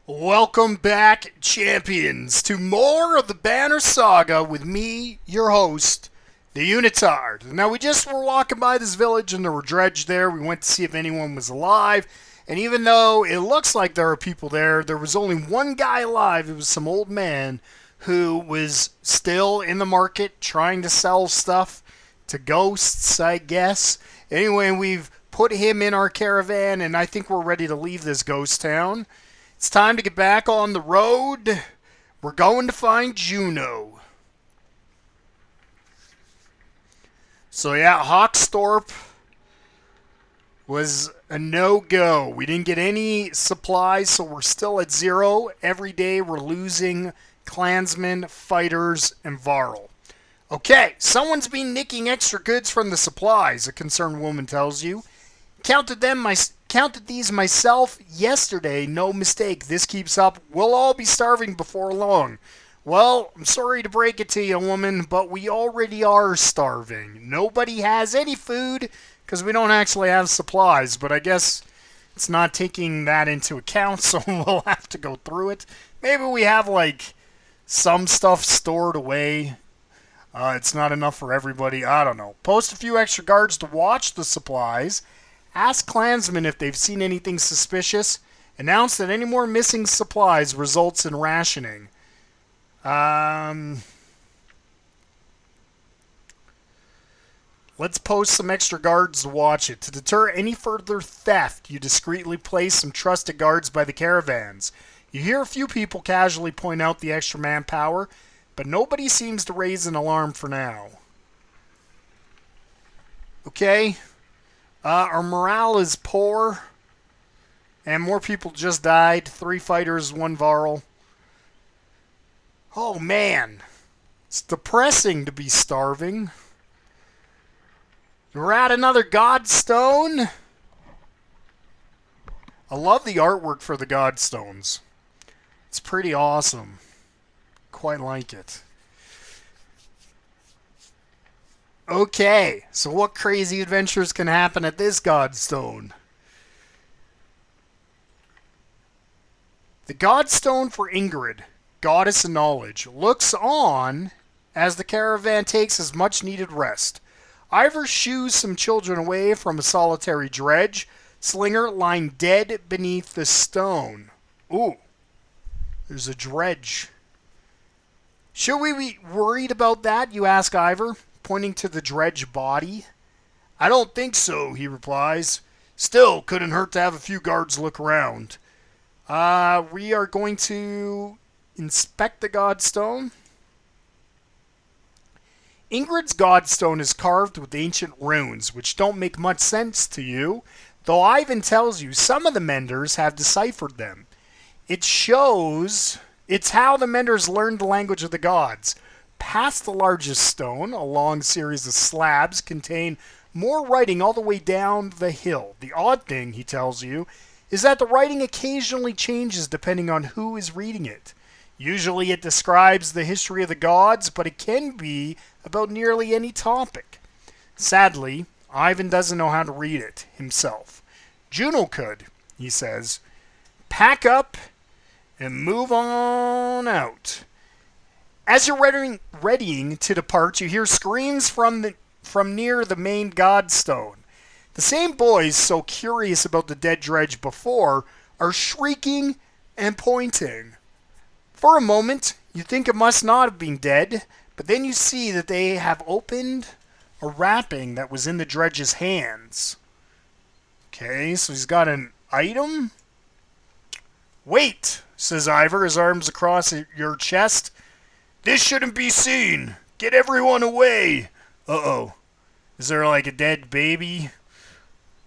Welcome back, champions, to more of the Banner Saga with me, your host, the Unitard. Now, we just were walking by this village and there were dredge there. We went to see if anyone was alive. And even though it looks like there are people there, there was only one guy alive. It was some old man who was still in the market trying to sell stuff to ghosts, I guess. Anyway, we've put him in our caravan and I think we're ready to leave this ghost town. It's time to get back on the road. We're going to find Juno. So yeah, Hawkstorp was a no-go. We didn't get any supplies, so we're still at zero. Every day we're losing clansmen, fighters, and Varl. Okay, someone's been nicking extra goods from the supplies, a concerned woman tells you. Counted these myself yesterday. No mistake. This keeps up, we'll all be starving before long. Well, I'm sorry to break it to you, woman, but we already are starving. Nobody has any food because we don't actually have supplies, but I guess it's not taking that into account, so we'll have to go through it. Maybe we have, like, some stuff stored away. It's not enough for everybody. I don't know. Post a few extra guards to watch the supplies. Ask clansmen if they've seen anything suspicious. Announce that any more missing supplies results in rationing. Let's post some extra guards to watch it. To deter any further theft, you discreetly place some trusted guards by the caravans. You hear a few people casually point out the extra manpower, but nobody seems to raise an alarm for now. Okay. Our morale is poor, and more people just died. 3 fighters, 1 Varl. Oh man, it's depressing to be starving. We're at another Godstone. I love the artwork for the Godstones. It's pretty awesome. Quite like it. Okay, so what crazy adventures can happen at this Godstone? The Godstone for Ingrid, goddess of knowledge, looks on as the caravan takes his much needed rest. Ivor shoos some children away from a solitary dredge slinger lying dead beneath the stone. Ooh, there's a dredge. Should we be worried about that, you ask Ivor, pointing to the dredge body. I don't think so, he replies. Still, couldn't hurt to have a few guards look around. We are going to inspect the Godstone. Ingrid's Godstone is carved with ancient runes, which don't make much sense to you, though Ivan tells you some of the menders have deciphered them. It's how the menders learned the language of the gods. Past the largest stone, a long series of slabs contain more writing all the way down the hill. The odd thing, he tells you, is that the writing occasionally changes depending on who is reading it. Usually it describes the history of the gods, but it can be about nearly any topic. Sadly, Ivan doesn't know how to read it himself. Juno could, he says. Pack up and move on out. As you're readying to depart, you hear screams from near the main Godstone. The same boys so curious about the dead dredge before are shrieking and pointing. For a moment, you think it must not have been dead, but then you see that they have opened a wrapping that was in the dredge's hands. Okay, so he's got an item. Wait, says Ivor, his arms across your chest. This shouldn't be seen. Get everyone away. Uh-oh. Is there like a dead baby?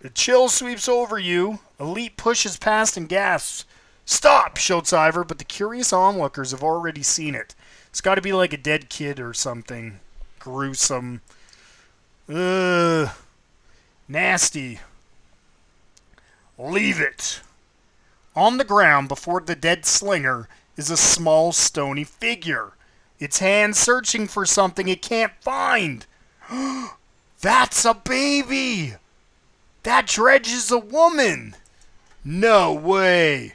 A chill sweeps over you. Elite pushes past and gasps. Stop, shouts Ivor, but the curious onlookers have already seen it. It's got to be like a dead kid or something. Gruesome. Ugh. Nasty. Leave it. On the ground before the dead slinger is a small stony figure. Its hand searching for something it can't find. That's a baby! That dredge is a woman! No way!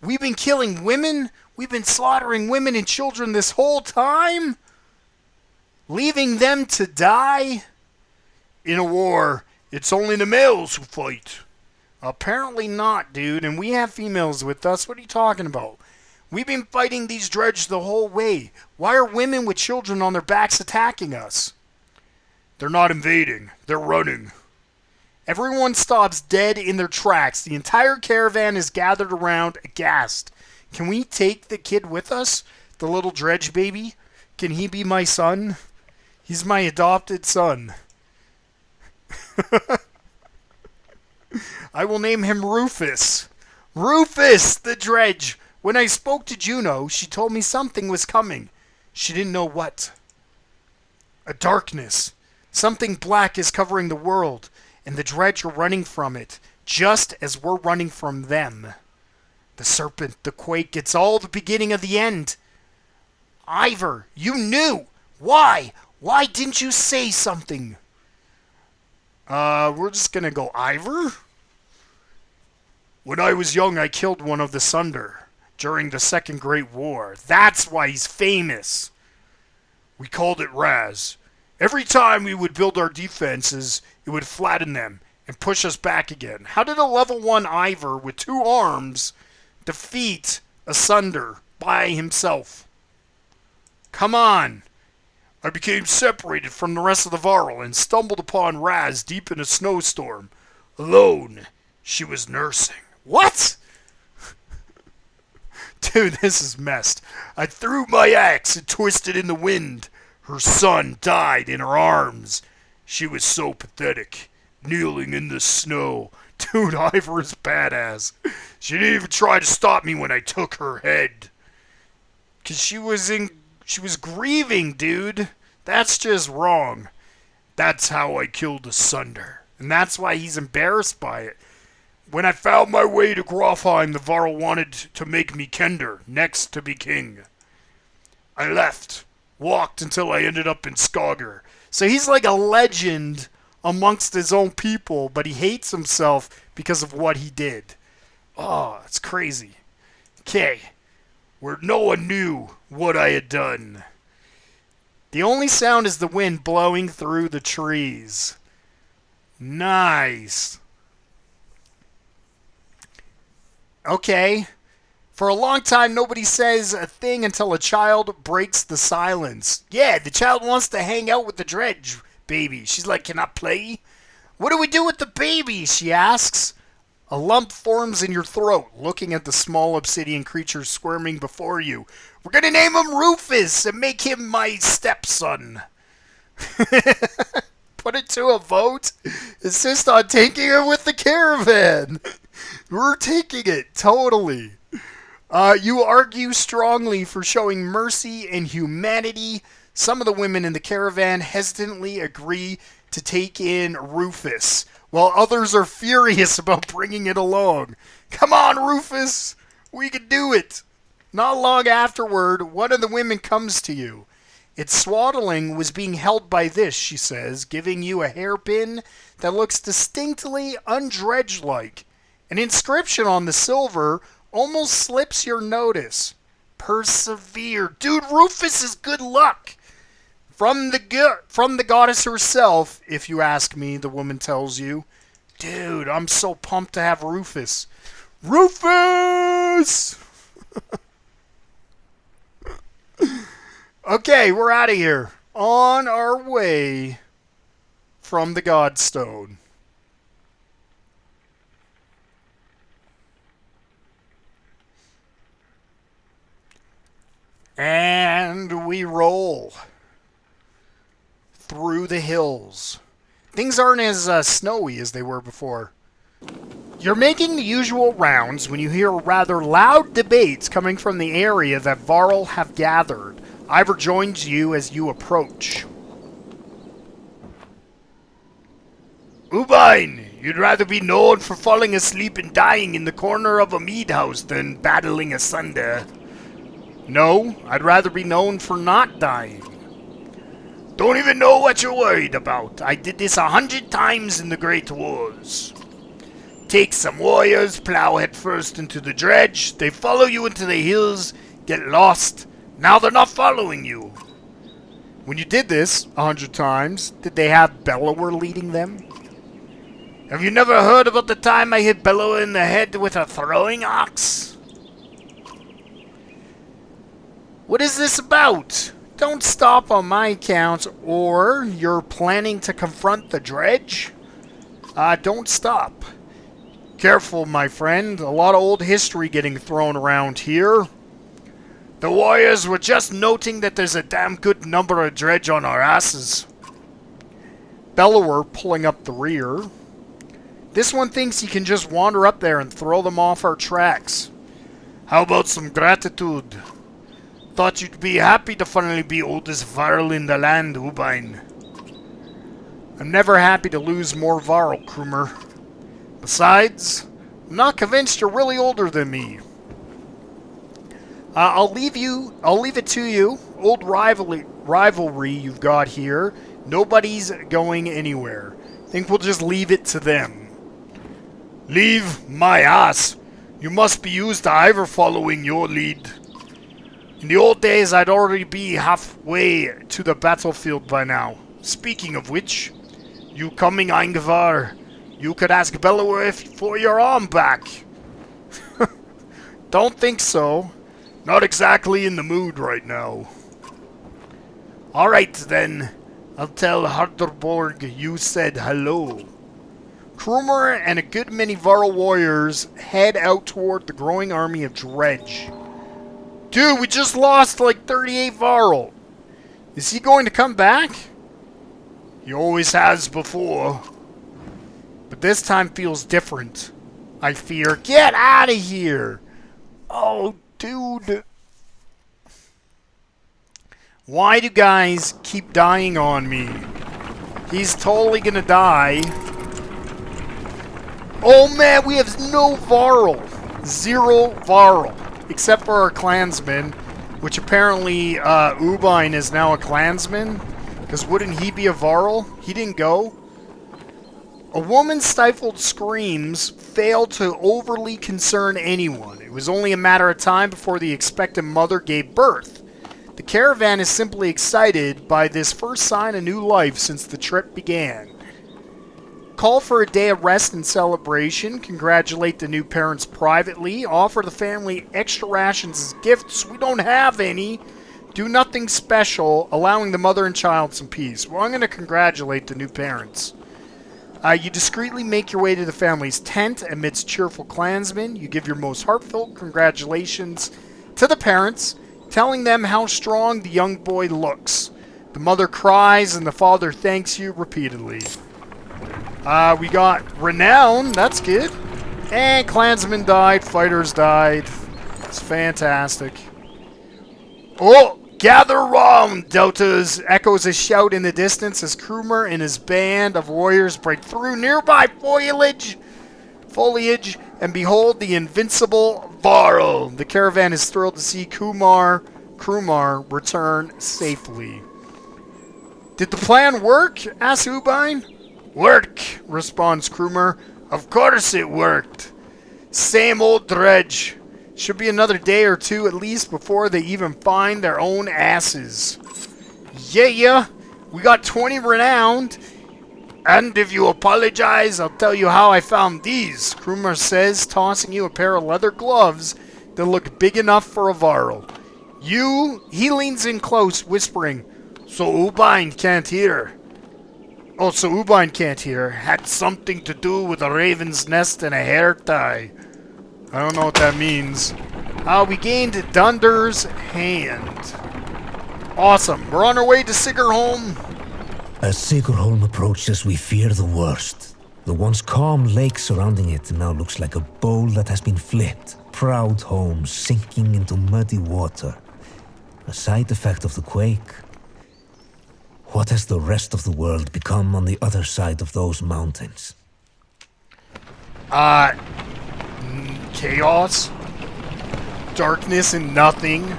We've been killing women? We've been slaughtering women and children this whole time? Leaving them to die? In a war, it's only the males who fight. Apparently not, dude, and we have females with us. What are you talking about? We've been fighting these dredge the whole way. Why are women with children on their backs attacking us? They're not invading. They're running. Everyone stops dead in their tracks. The entire caravan is gathered around, aghast. Can we take the kid with us? The little dredge baby? Can he be my son? He's my adopted son. I will name him Rufus. Rufus, the dredge. When I spoke to Juno, she told me something was coming. She didn't know what. A darkness. Something black is covering the world, and the dredge are running from it, just as we're running from them. The serpent, the quake, it's all the beginning of the end. Ivor, you knew. Why? Why didn't you say something? We're just gonna go Ivor? When I was young, I killed one of the Sunder during the Second Great War. That's why he's famous. We called it Raz. Every time we would build our defenses, it would flatten them and push us back again. How did a level 1 Ivor with 2 arms defeat a Sunder by himself? Come on. I became separated from the rest of the Varl and stumbled upon Raz deep in a snowstorm. Alone, she was nursing. What? Dude, this is messed. I threw my axe and twisted in the wind. Her son died in her arms. She was so pathetic, kneeling in the snow. Dude, Ivor is badass. She didn't even try to stop me when I took her head. Because she was grieving, dude. That's just wrong. That's how I killed a Sunder. And that's why he's embarrassed by it. When I found my way to Grofheim, the Varl wanted to make me Kender, next to be king. I left, walked until I ended up in Skogr. So he's like a legend amongst his own people, but he hates himself because of what he did. Oh, it's crazy. Okay, where no one knew what I had done. The only sound is the wind blowing through the trees. Nice. Okay. For a long time, nobody says a thing until a child breaks the silence. Yeah, the child wants to hang out with the dredge baby. She's like, can I play? What do we do with the baby? She asks. A lump forms in your throat, looking at the small obsidian creature squirming before you. We're going to name him Rufus and make him my stepson. Put it to a vote. Insist on taking him with the caravan. We're taking it, totally. You argue strongly for showing mercy and humanity. Some of the women in the caravan hesitantly agree to take in Rufus, while others are furious about bringing it along. Come on, Rufus! We can do it! Not long afterward, one of the women comes to you. Its swaddling was being held by this, she says, giving you a hairpin that looks distinctly undredge-like. An inscription on the silver almost slips your notice. Persevere. Dude, Rufus is good luck. From the goddess herself, if you ask me, the woman tells you. Dude, I'm so pumped to have Rufus. Rufus! Okay, we're out of here. On our way from the Godstone. And we roll through the hills. Things aren't as snowy as they were before. You're making the usual rounds when you hear rather loud debates coming from the area that Varl have gathered. Ivor joins you as you approach. Ubine, you'd rather be known for falling asleep and dying in the corner of a mead house than battling a Sunder. No, I'd rather be known for not dying. Don't even know what you're worried about. I did this 100 times in the Great Wars. Take some warriors, plow headfirst into the dredge. They follow you into the hills, get lost. Now they're not following you. When you did this 100 times, did they have Bellower leading them? Have you never heard about the time I hit Bellower in the head with a throwing ox? What is this about? Don't stop on my account, or you're planning to confront the dredge? Don't stop. Careful, my friend. A lot of old history getting thrown around here. The warriors were just noting that there's a damn good number of dredge on our asses. Bellower pulling up the rear. This one thinks he can just wander up there and throw them off our tracks. How about some gratitude? Thought you'd be happy to finally be oldest varl in the land, Ubine. I'm never happy to lose more varl, Krumer. Besides, I'm not convinced you're really older than me. I'll leave it to you. Old rivalry you've got here. Nobody's going anywhere. Think we'll just leave it to them. Leave my ass. You must be used to Ivor following your lead. In the old days, I'd already be halfway to the battlefield by now. Speaking of which, you coming, Ingvar? You could ask Bellower for your arm back. Don't think so. Not exactly in the mood right now. Alright then. I'll tell Harderborg you said hello. Krumer and a good many Varl warriors head out toward the growing army of Dredge. Dude, we just lost like 38 Varl. Is he going to come back? He always has before. But this time feels different. I fear. Get out of here! Oh, dude. Why do guys keep dying on me? He's totally gonna die. Oh man, we have no Varl. 0 Varl. Except for our clansman, which apparently Ubine is now a clansman. Because wouldn't he be a Varl? He didn't go. A woman's stifled screams failed to overly concern anyone. It was only a matter of time before the expectant mother gave birth. The caravan is simply excited by this first sign of new life since the trip began. Call for a day of rest and celebration, congratulate the new parents privately, offer the family extra rations as gifts. We don't have any. Do nothing special, allowing the mother and child some peace. Well, I'm going to congratulate the new parents. You discreetly make your way to the family's tent amidst cheerful clansmen. You give your most heartfelt congratulations to the parents, telling them how strong the young boy looks. The mother cries and the father thanks you repeatedly. We got renown, that's good. And clansmen died, fighters died. It's fantastic. Oh! Gather round, Deltas! Echoes a shout in the distance as Krumer and his band of warriors break through nearby foliage, and behold the invincible Varl. The caravan is thrilled to see Krumer return safely. Did the plan work? Asks Ubine. Work, responds Krumer. Of course it worked. Same old dredge. Should be another day or two at least before they even find their own asses. Yeah, we got 20 renowned. And if you apologize, I'll tell you how I found these, Krumer says, tossing you a pair of leather gloves that look big enough for a Varl. He leans in close, whispering, So Ubine can't hear. Oh, so Ubine can't hear. Had something to do with a raven's nest and a hair tie. I don't know what that means. We gained Dunder's hand. Awesome. We're on our way to Sigurholm. As Sigurholm approaches, we fear the worst. The once calm lake surrounding it now looks like a bowl that has been flipped. Proud home sinking into muddy water. A side effect of the quake. What has the rest of the world become on the other side of those mountains? Chaos, darkness and nothing,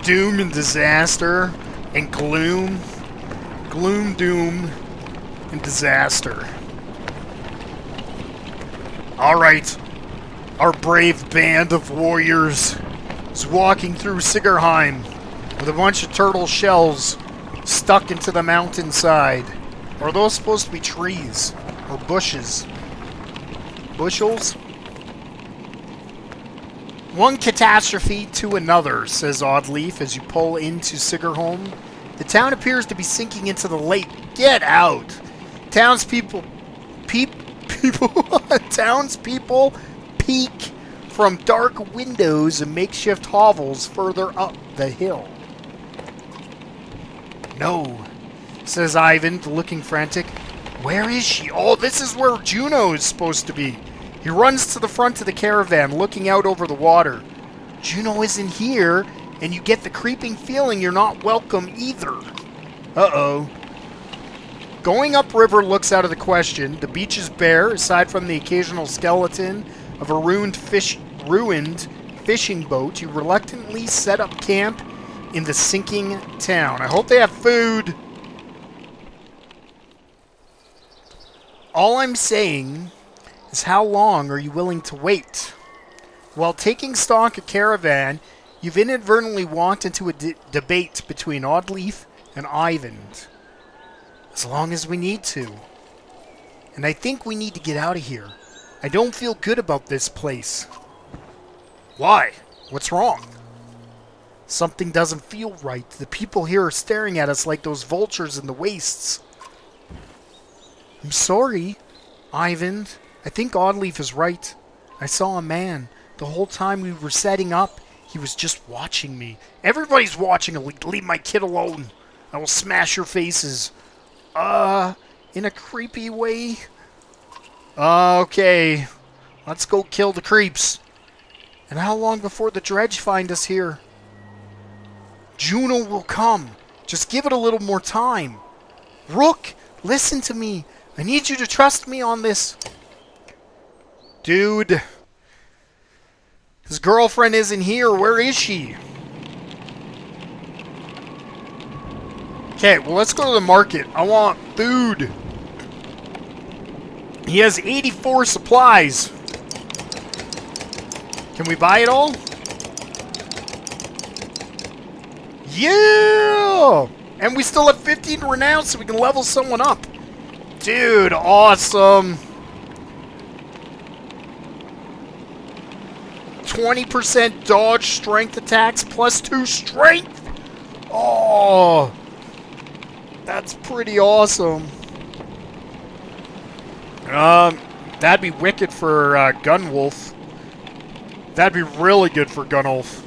doom and disaster, and gloom, doom, and disaster. Alright, our brave band of warriors is walking through Sigerheim with a bunch of turtle shells stuck into the mountainside. Are those supposed to be trees? Or bushes? Bushels? One catastrophe to another, says Oddleaf as you pull into Sigerholm. The town appears to be sinking into the lake. Get out! Townspeople townspeople peek from dark windows and makeshift hovels further up the hill. No, says Ivan, looking frantic. Where is she? Oh, this is where Juno is supposed to be. He runs to the front of the caravan, looking out over the water. Juno isn't here, and you get the creeping feeling you're not welcome either. Uh-oh. Going upriver looks out of the question. The beach is bare, aside from the occasional skeleton of a ruined fishing boat. You reluctantly set up camp in the sinking town. I hope they have food. All I'm saying is, how long are you willing to wait? While taking stock of caravan, you've inadvertently walked into a debate between Oddleaf and Ivan. As long as we need to. And I think we need to get out of here. I don't feel good about this place. Why? What's wrong? Something doesn't feel right. The people here are staring at us like those vultures in the wastes. I'm sorry, Ivan. I think Oddleaf is right. I saw a man. The whole time we were setting up, he was just watching me. Everybody's watching. Leave my kid alone. I will smash your faces. In a creepy way. Okay. Let's go kill the creeps. And how long before the dredge find us here? Juno will come. Just give it a little more time. Rook, listen to me. I need you to trust me on this. Dude. His girlfriend isn't here. Where is she? Okay, well, let's go to the market. I want food. He has 84 supplies. Can we buy it all? Yeah! And we still have 15 renown, so we can level someone up. Dude, awesome. 20% dodge strength attacks plus 2 strength. Oh, that's pretty awesome. That'd be wicked for Gunwolf. That'd be really good for Gunwolf.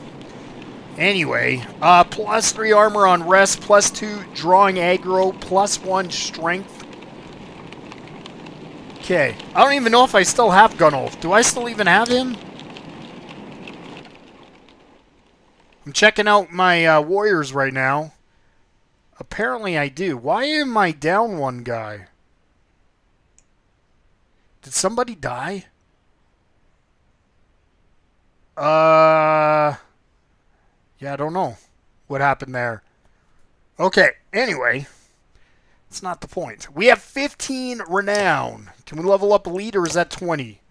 Anyway, plus 3 armor on rest, plus 2 drawing aggro, plus 1 strength. Okay, I don't even know if I still have Gunwolf. Do I still even have him? I'm checking out my warriors right now. Apparently I do. Why am I down one guy? Did somebody die? Yeah, I don't know what happened there. Okay, anyway. That's not the point. We have 15 renown. Can we level up a lead, or is that 20?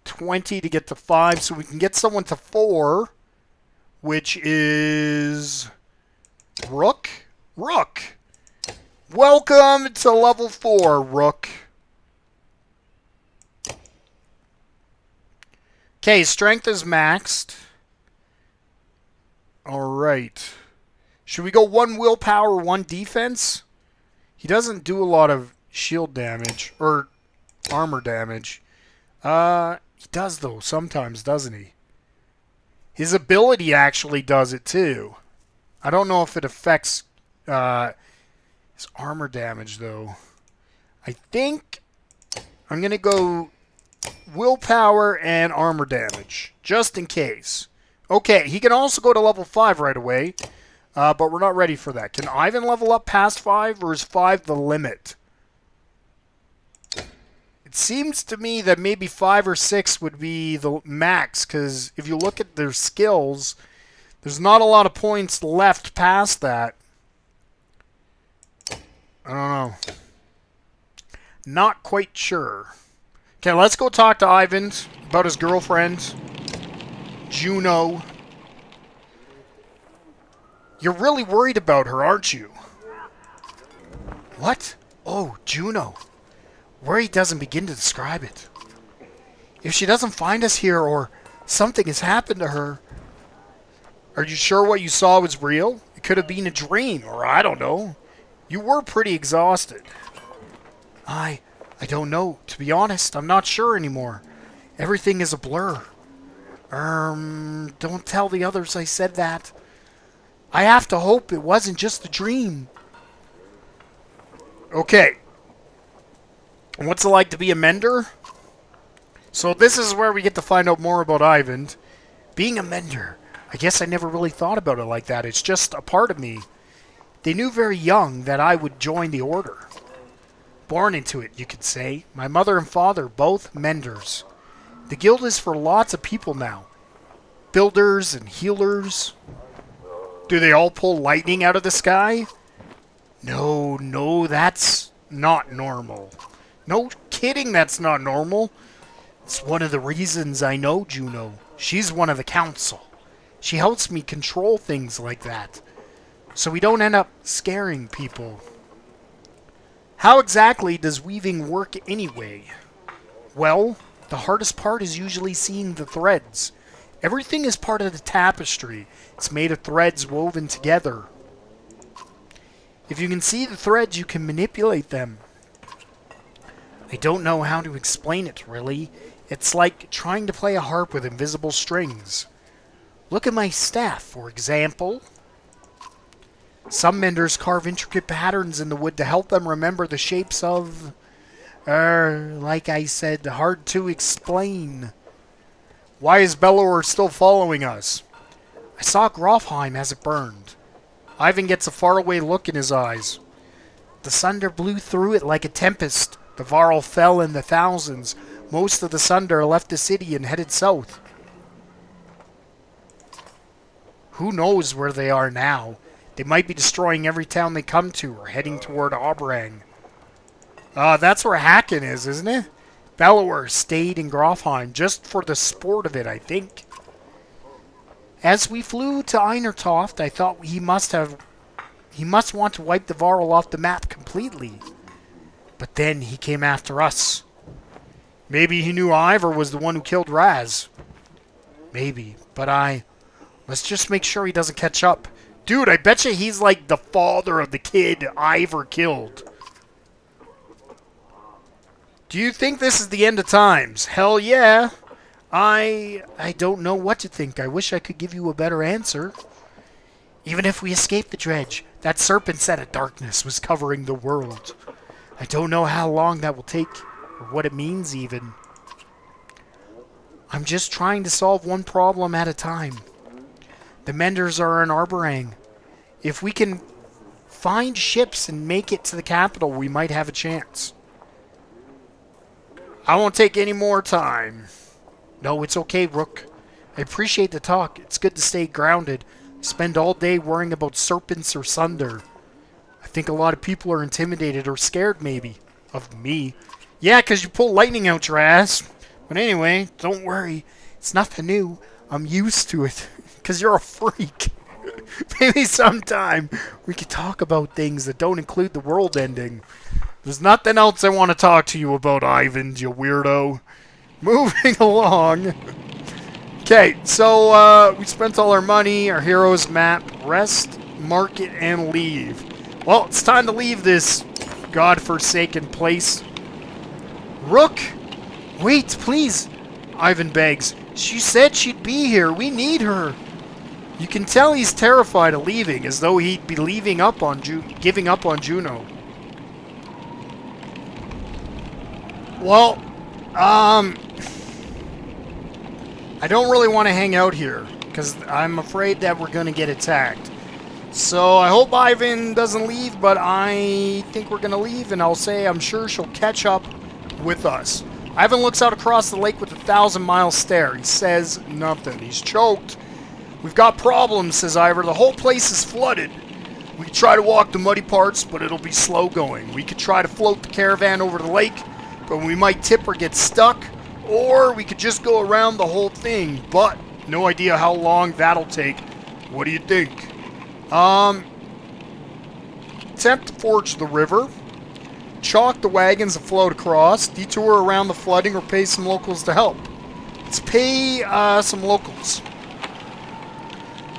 20 to get to 5, so we can get someone to 4, which is Rook. Rook. Welcome to level 4, Rook. Okay, strength is maxed. Alright. Should we go 1 willpower, 1 defense? He doesn't do a lot of shield damage, or armor damage. He does though, sometimes, doesn't he? His ability actually does it too. I don't know if it affects his armor damage though. I think I'm going to go willpower and armor damage, just in case. Okay, he can also go to level 5 right away. But we're not ready for that. Can Ivan level up past 5, or is 5 the limit? It seems to me that maybe 5 or 6 would be the max, because if you look at their skills, there's not a lot of points left past that. I don't know. Not quite sure. Okay, let's go talk to Ivan about his girlfriend, Juno. You're really worried about her, aren't you? What? Oh, Juno. Worry doesn't begin to describe it. If she doesn't find us here or something has happened to her... Are you sure what you saw was real? It could have been a dream, or I don't know. You were pretty exhausted. I don't know. To be honest, I'm not sure anymore. Everything is a blur. Don't tell the others I said that. I have to hope it wasn't just a dream. Okay. What's it like to be a mender? So this is where we get to find out more about Ivan. Being a mender. I guess I never really thought about it like that. It's just a part of me. They knew very young that I would join the order. Born into it, you could say. My mother and father, both menders. The guild is for lots of people now. Builders and healers. Do they all pull lightning out of the sky? No, that's not normal. No kidding, that's not normal. It's one of the reasons I know Juno. She's one of the council. She helps me control things like that, so we don't end up scaring people. How exactly does weaving work anyway? Well, the hardest part is usually seeing the threads. Everything is part of the tapestry. It's made of threads woven together. If you can see the threads, you can manipulate them. I don't know how to explain it, really. It's like trying to play a harp with invisible strings. Look at my staff, for example. Some menders carve intricate patterns in the wood to help them remember the shapes of... like I said, hard to explain. Why is Bellower still following us? I saw Grofheim as it burned. Ivan gets a faraway look in his eyes. The thunder blew through it like a tempest. The Varl fell in the thousands. Most of the Sunder left the city and headed south. Who knows where they are now? They might be destroying every town they come to or heading toward Obrang. That's where Hacken is, isn't it? Bellower stayed in Grofheim just for the sport of it, I think. As we flew to Einertoft, I thought he must want to wipe the Varl off the map completely. But then he came after us. Maybe he knew Ivor was the one who killed Raz. Maybe, but let's just make sure he doesn't catch up. Dude, I betcha he's like the father of the kid Ivor killed. Do you think this is the end of times? Hell yeah. I don't know what to think. I wish I could give you a better answer. Even if we escape the dredge, that serpent set of darkness was covering the world. I don't know how long that will take, or what it means even. I'm just trying to solve one problem at a time. The Menders are in Arborang. If we can find ships and make it to the capital, we might have a chance. I won't take any more time. No, it's okay, Rook. I appreciate the talk. It's good to stay grounded. Spend all day worrying about serpents or Sunder. I think a lot of people are intimidated or scared, maybe. Of me. Yeah, because you pull lightning out your ass. But anyway, don't worry. It's nothing new. I'm used to it. Because you're a freak. Maybe sometime we could talk about things that don't include the world ending. There's nothing else I want to talk to you about, Ivan, you weirdo. Moving along. Okay, so we spent all our money, our heroes map, rest, market, and leave. Well, it's time to leave this godforsaken place. Rook! Wait, please! Ivan begs. She said she'd be here. We need her. You can tell he's terrified of leaving, as though he'd be giving up on Juno. Well, I don't really want to hang out here, because I'm afraid that we're going to get attacked. So I hope Ivan doesn't leave, but I think we're going to leave, and I'll say I'm sure she'll catch up with us. Ivan looks out across the lake with a 1,000-mile stare. He says nothing. He's choked. We've got problems, says Ivor. The whole place is flooded. We could try to walk the muddy parts, but it'll be slow going. We could try to float the caravan over the lake, but we might tip or get stuck, or we could just go around the whole thing, but no idea how long that'll take. What do you think? Attempt to forge the river, chalk the wagons and float across, detour around the flooding, or pay some locals to help. Let's pay some locals.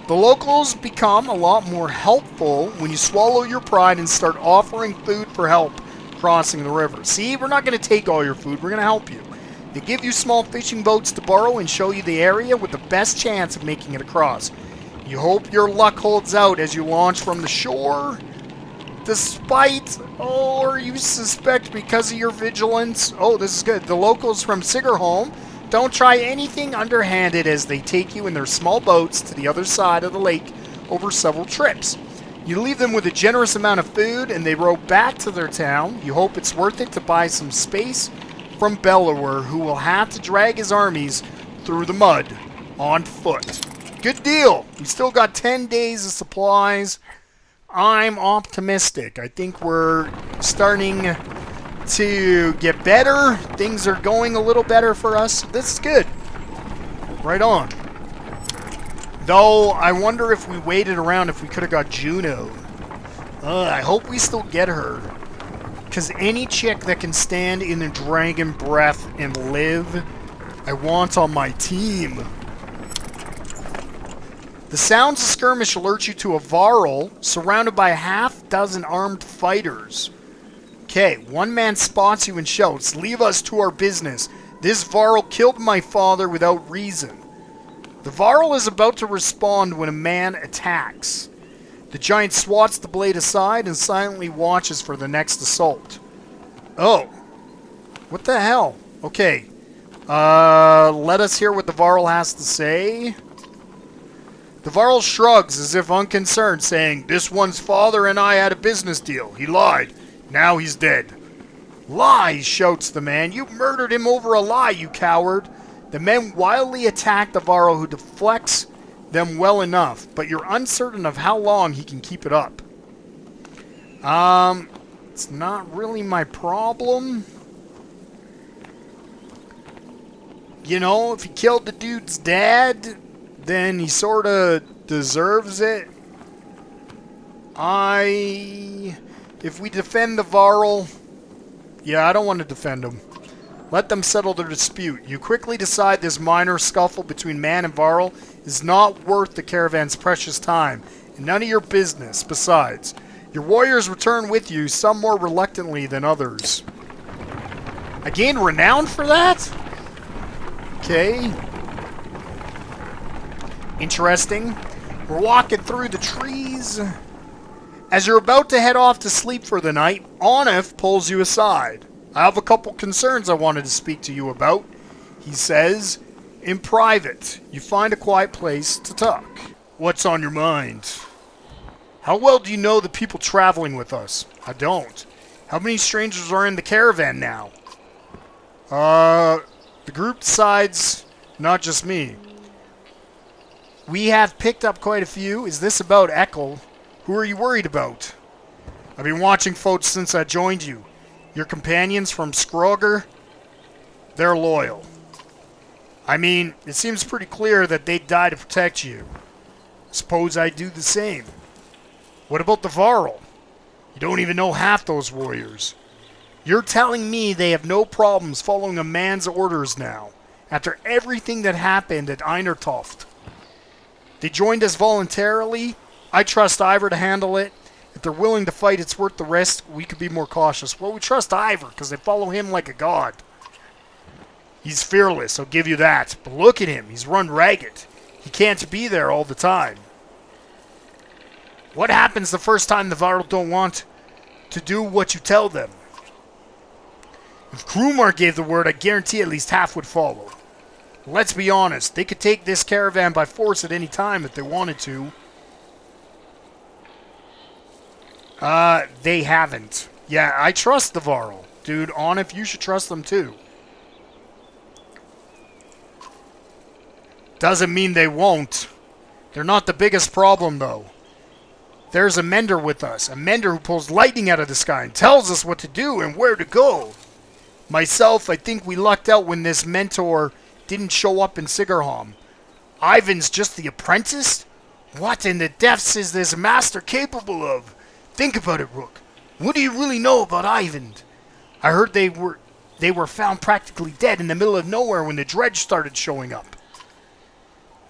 The locals become a lot more helpful when you swallow your pride and start offering food for help crossing the river. See, we're not going to take all your food, we're going to help you. They give you small fishing boats to borrow and show you the area with the best chance of making it across. You hope your luck holds out as you launch from the shore, despite, or you suspect because of your vigilance. Oh, this is good. The locals from Sigerholm don't try anything underhanded as they take you in their small boats to the other side of the lake over several trips. You leave them with a generous amount of food and they row back to their town. You hope it's worth it to buy some space from Bellower, who will have to drag his armies through the mud on foot. Good deal. We still got 10 days of supplies. I'm optimistic. I think we're starting to get better. Things are going a little better for us. This is good. Right on. Though, I wonder if we waited around if we could have got Juno. I hope we still get her. Because any chick that can stand in the dragon breath and live, I want on my team. The sounds of skirmish alert you to a Varl surrounded by a half-dozen armed fighters. Okay, one man spots you and shouts, "Leave us to our business. This Varl killed my father without reason." The Varl is about to respond when a man attacks. The giant swats the blade aside and silently watches for the next assault. Oh. What the hell? Okay. Let us hear what the Varl has to say. The Varl shrugs as if unconcerned, saying, "This one's father and I had a business deal. He lied. Now he's dead." "Lies," shouts the man. "You murdered him over a lie, you coward." The men wildly attack the Varl, who deflects them well enough, but you're uncertain of how long he can keep it up. It's not really my problem. You know, if he killed the dude's dad, then he sort of deserves it. If we defend the Varl, yeah, I don't want to defend him. Let them settle their dispute. You quickly decide this minor scuffle between man and Varl is not worth the caravan's precious time, and none of your business. Besides, your warriors return with you, some more reluctantly than others. I gain renown for that? Okay. Interesting. We're walking through the trees. As you're about to head off to sleep for the night, Onif pulls you aside. "I have a couple concerns I wanted to speak to you about," he says. "In private, you find a quiet place to talk." "What's on your mind?" "How well do you know the people traveling with us?" "I don't." "How many strangers are in the caravan now?" The group decides, not just me. "We have picked up quite a few. Is this about Ekel? Who are you worried about?" "I've been watching folks since I joined you. Your companions from Skroger, they're loyal. I mean, it seems pretty clear that they'd die to protect you. Suppose I do the same." "What about the Varl? You don't even know half those warriors." "You're telling me they have no problems following a man's orders now, after everything that happened at Einertoft? They joined us voluntarily. I trust Ivor to handle it. If they're willing to fight, it's worth the risk. We could be more cautious." "Well, we trust Ivor because they follow him like a god. He's fearless, I'll give you that. But look at him, he's run ragged. He can't be there all the time." "What happens the first time the Varl don't want to do what you tell them?" "If Krumar gave the word, I guarantee at least half would follow. Let's be honest, they could take this caravan by force at any time if they wanted to." They haven't. Yeah, I trust the Varl. Dude, Onif, you should trust them too. Doesn't mean they won't. They're not the biggest problem, though. There's a mender with us. A mender who pulls lightning out of the sky and tells us what to do and where to go. Myself, I think we lucked out when this mentor didn't show up in Sigarholm. Ivan's just the apprentice? What in the depths is this master capable of? Think about it, Rook. What do you really know about Ivan? I heard they were found practically dead in the middle of nowhere when the dredge started showing up.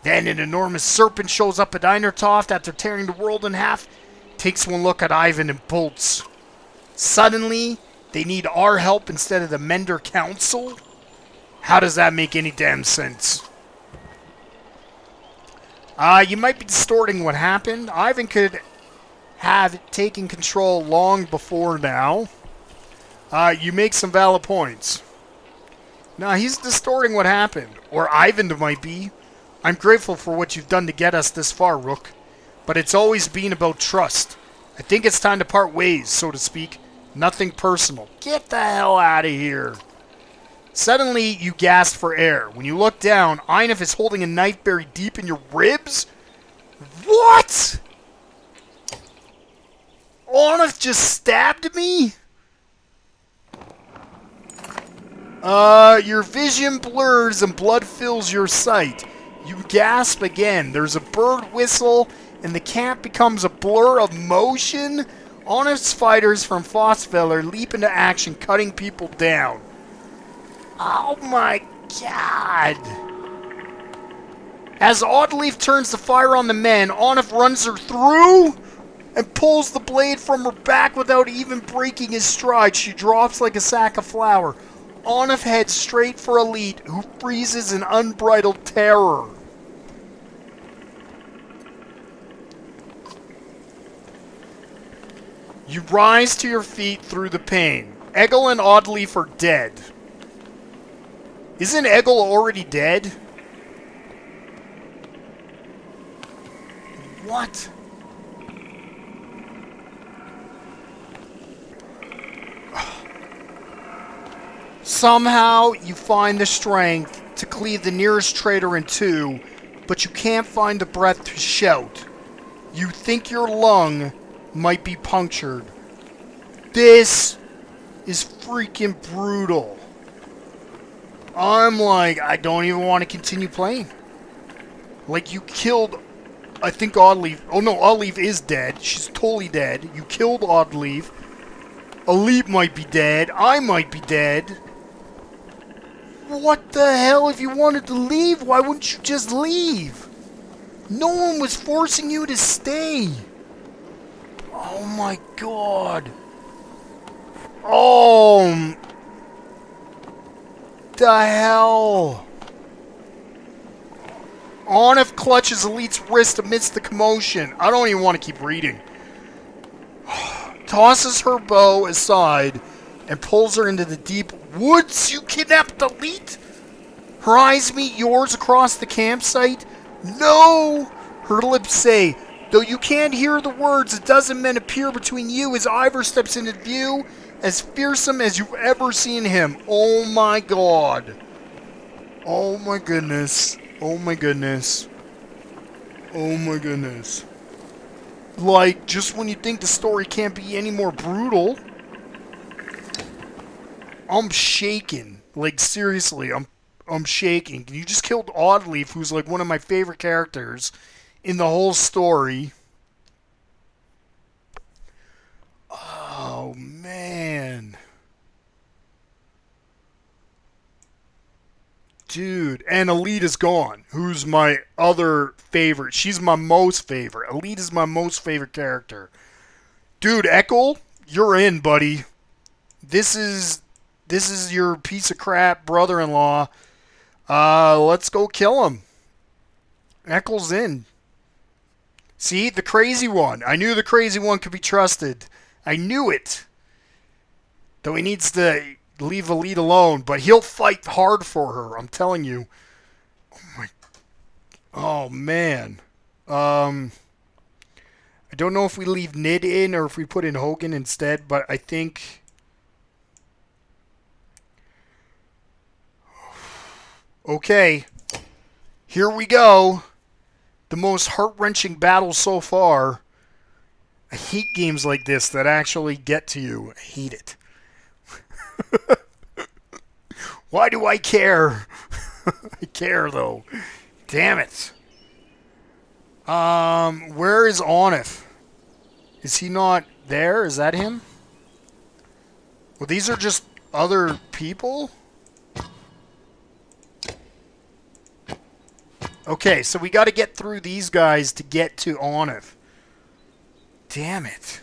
Then an enormous serpent shows up at Einertoft after tearing the world in half, takes one look at Ivan and bolts. Suddenly, they need our help instead of the Mender Council? How does that make any damn sense? You might be distorting what happened. Ivan could have taken control long before now. You make some valid points. No, he's distorting what happened. Or Ivan might be. I'm grateful for what you've done to get us this far, Rook. But it's always been about trust. I think it's time to part ways, so to speak. Nothing personal. Get the hell out of here. Suddenly, you gasp for air. When you look down, Einif is holding a knife buried deep in your ribs? What? Einif just stabbed me? Your vision blurs and blood fills your sight. You gasp again. There's a bird whistle, and the camp becomes a blur of motion. Honest fighters from Fossfeller leap into action, cutting people down. Oh my god! As Oddleaf turns to fire on the men, Onif runs her through and pulls the blade from her back without even breaking his stride. She drops like a sack of flour. Onif heads straight for Elite, who freezes in unbridled terror. You rise to your feet through the pain. Eggle and Oddleaf are dead. Isn't Eggle already dead? What? Somehow you find the strength to cleave the nearest traitor in two, but you can't find the breath to shout. You think your lung might be punctured. This is freaking brutal. I'm like, I don't even want to continue playing. Like, you killed, I think, Oddleaf. Oh no, Oddleaf is dead. She's totally dead. You killed Oddleaf. Elite might be dead. I might be dead. What the hell? If you wanted to leave, why wouldn't you just leave? No one was forcing you to stay. Oh my god. Oh, the hell? Onif clutches Elite's wrist amidst the commotion. I don't even want to keep reading. Tosses her bow aside and pulls her into the deep woods. You kidnapped Elite? Her eyes meet yours across the campsite. No! Her lips say, though you can't hear the words, a dozen men appear between you as Ivor steps into view, as fearsome as you've ever seen him. Oh my god. Oh my goodness. Oh my goodness. Oh my goodness. Like, just when you think the story can't be any more brutal, I'm shaking. Like, seriously, I'm shaking. You just killed Oddleaf, who's like one of my favorite characters in the whole story. Oh, man. Dude, and Elite is gone, who's my other favorite. She's my most favorite. Elite is my most favorite character. Dude, Ekkel, you're in, buddy. This is your piece of crap brother-in-law. Let's go kill him. Ekkel's in. See, the crazy one. I knew the crazy one could be trusted. I knew it. Though he needs to leave Elite alone, but he'll fight hard for her, I'm telling you. Oh man. I don't know if we leave Nid in or if we put in Hogan instead, but I think... Okay. Here we go. The most heart-wrenching battle so far. I hate games like this that actually get to you. I hate it. Why do I care? I care, though. Damn it. Where is Onif? Is he not there? Is that him? Well, these are just other people? Okay, so we got to get through these guys to get to Onif. Damn it.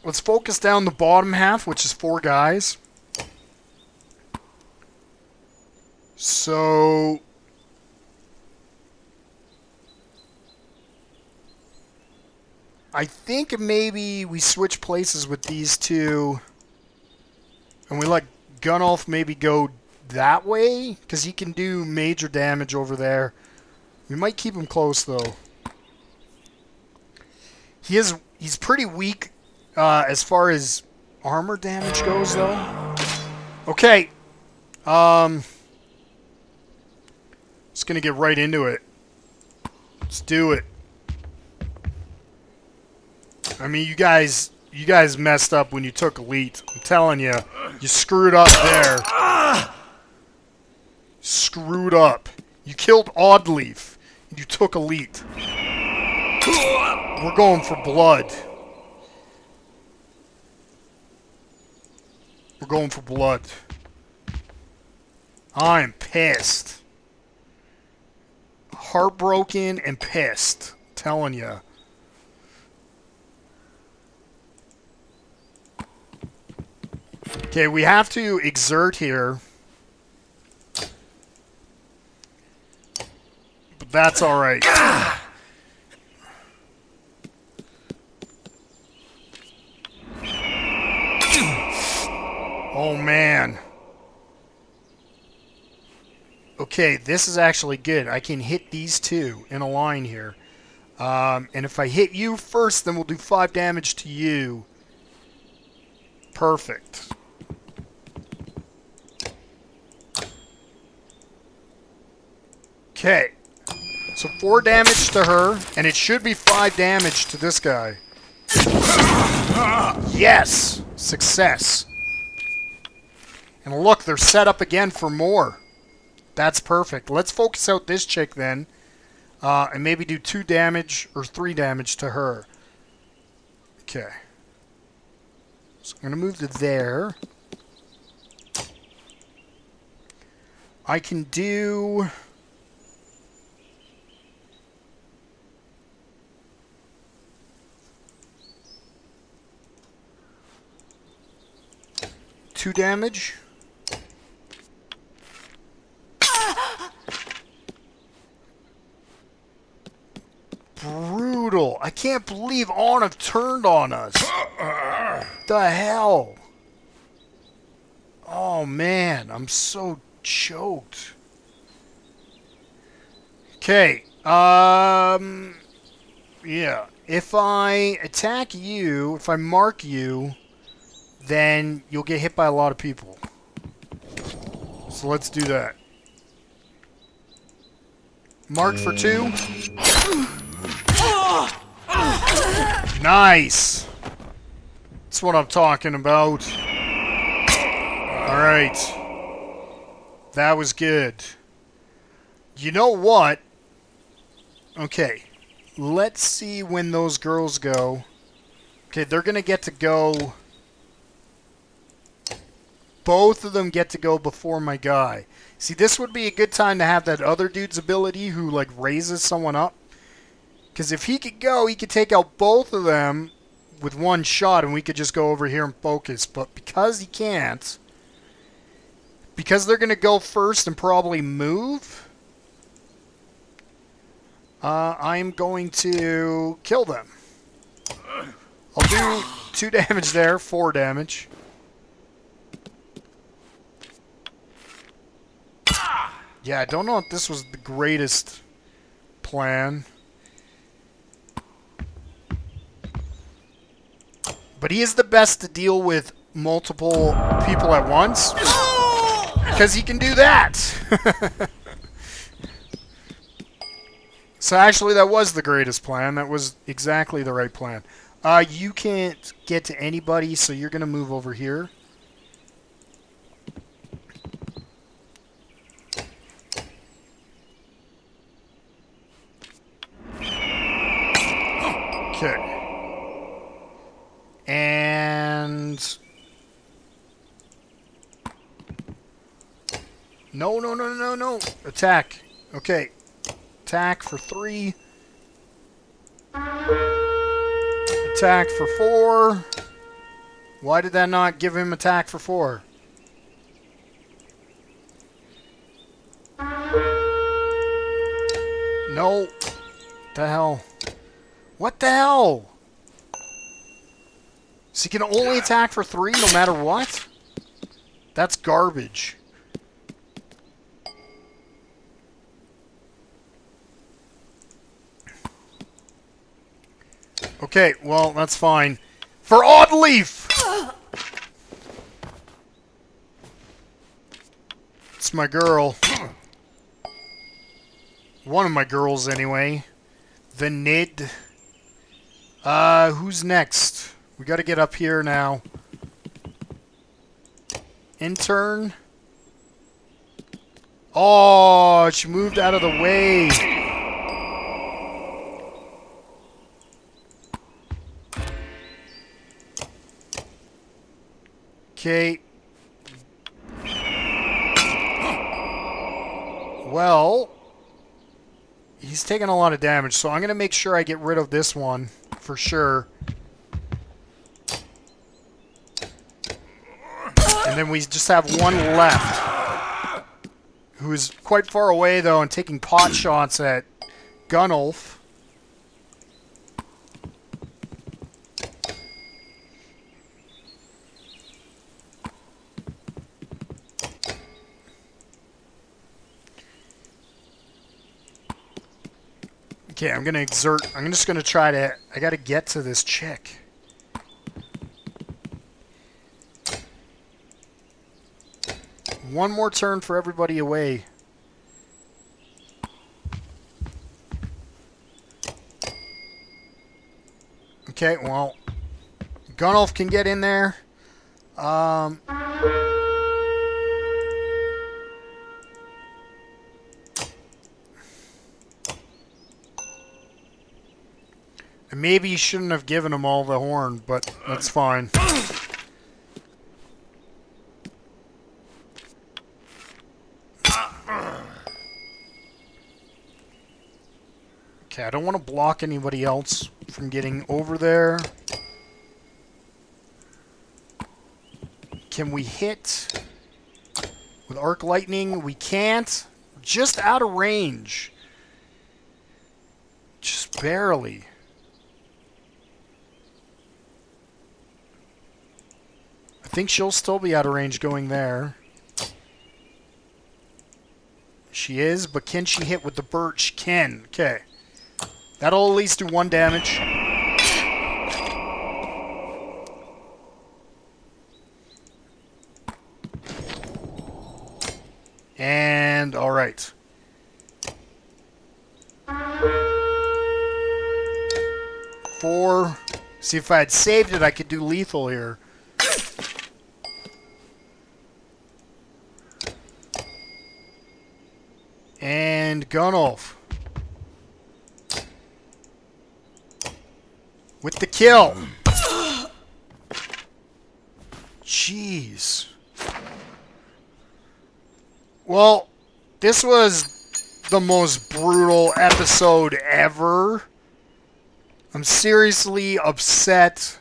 Let's focus down the bottom half, which is 4 guys. So I think maybe we switch places with these two, and we let Gunnulf maybe go that way, because he can do major damage over there. We might keep him close, though. He's pretty weak as far as armor damage goes, though. Okay. Just gonna get right into it. Let's do it. I mean, you guys messed up when you took Elite. I'm telling you, you screwed up there. Screwed up. You killed Oddleaf, and you took Elite. We're going for blood. We're going for blood. I'm pissed. Heartbroken and pissed. I'm telling you. Okay, we have to exert here. But that's alright. Oh, man. Okay, this is actually good. I can hit these two in a line here. And if I hit you first, then we'll do 5 damage to you. Perfect. Okay. So 4 damage to her, and it should be 5 damage to this guy. Yes! Success. And look, they're set up again for more. That's perfect. Let's focus out this chick then. And maybe do 2 damage or 3 damage to her. Okay. So I'm going to move to there. I can do... two damage. Brutal. I can't believe Onif turned on us. The hell? Oh man, I'm so choked. Okay. Yeah. If I attack you, if I mark you, then you'll get hit by a lot of people. So let's do that. Mark for 2. Nice. That's what I'm talking about. Alright. That was good. You know what? Okay. Let's see when those girls go. Okay, they're going to get to go... Both of them get to go before my guy. See, this would be a good time to have that other dude's ability who, like, raises someone up. Because if he could go, he could take out both of them with one shot, and we could just go over here and focus. But because he can't, because they're going to go first and probably move, I'm going to kill them. I'll do 2 damage there, 4 damage. Yeah, I don't know if this was the greatest plan. But he is the best to deal with multiple people at once. Because he can do that. So actually, that was the greatest plan. That was exactly the right plan. You can't get to anybody, so you're going to move over here. Okay. And... No, no, no, no, no. Attack. Okay. Attack for 3. Attack for 4. Why did that not give him attack for 4? No. The hell? What the hell? So he can only attack for 3 no matter what? That's garbage. Okay, well, that's fine. For Oddleaf! It's my girl. One of my girls, anyway. The Nid. Who's next? We gotta get up here now. Intern. Oh, she moved out of the way. Okay. Well, he's taking a lot of damage, so I'm going to make sure I get rid of this one for sure. And then we just have one left, who is quite far away, though, and taking pot shots at Gunnulf. Okay, I'm going to exert... I'm just going to try to... I got to get to this chick. One more turn for everybody away. Okay, well... Gunnulf can get in there. Maybe you shouldn't have given him all the horn, but that's fine. Okay, I don't want to block anybody else from getting over there. Can we hit with arc lightning? We can't. Just out of range. Just barely. I think she'll still be out of range going there. She is, but can she hit with the birch? She can. Okay. That'll at least do 1 damage. And, alright. Four. See, if I had saved it, I could do lethal here. And Gunnulf. With the kill. Jeez. Well, this was the most brutal episode ever. I'm seriously upset.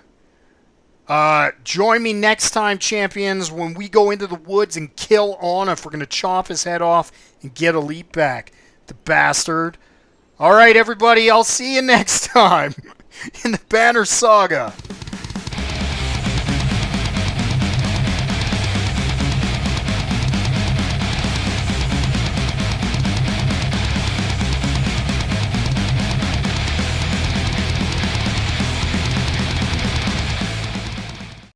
Join me next time, champions, when we go into the woods and kill Onuf. We're going to chop his head off and get Elite back. The bastard. Alright, everybody, I'll see you next time in the Banner Saga.